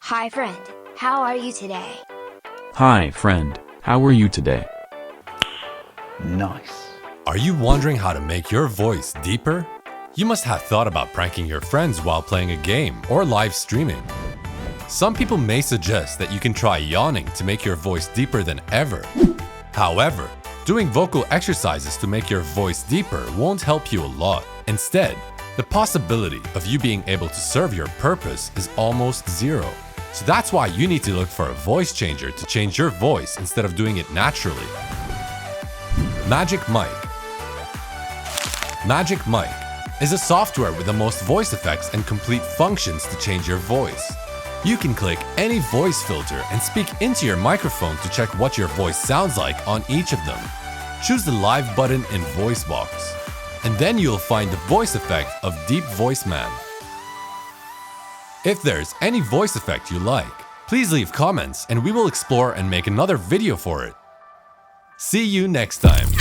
Hi friend, how are you today? Hi friend, how are you today? Nice. Are you wondering how to make your voice deeper? You must have thought about pranking your friends while playing a game or live streaming. Some people may suggest that you can try yawning to make your voice deeper than ever. However, doing vocal exercises to make your voice deeper won't help you a lot. Instead, the possibility of you being able to serve your purpose is almost zero. So that's why you need to look for a voice changer to change your voice instead of doing it naturally. MagicMic. MagicMic is a software with the most voice effects and complete functions to change your voice. You can click any voice filter and speak into your microphone to check what your voice sounds like on each of them. Choose the live button in VoiceBox, and then you'll find the voice effect of DeepVoice Man. If there's any voice effect you like, please leave comments and we will explore and make another video for it. See you next time!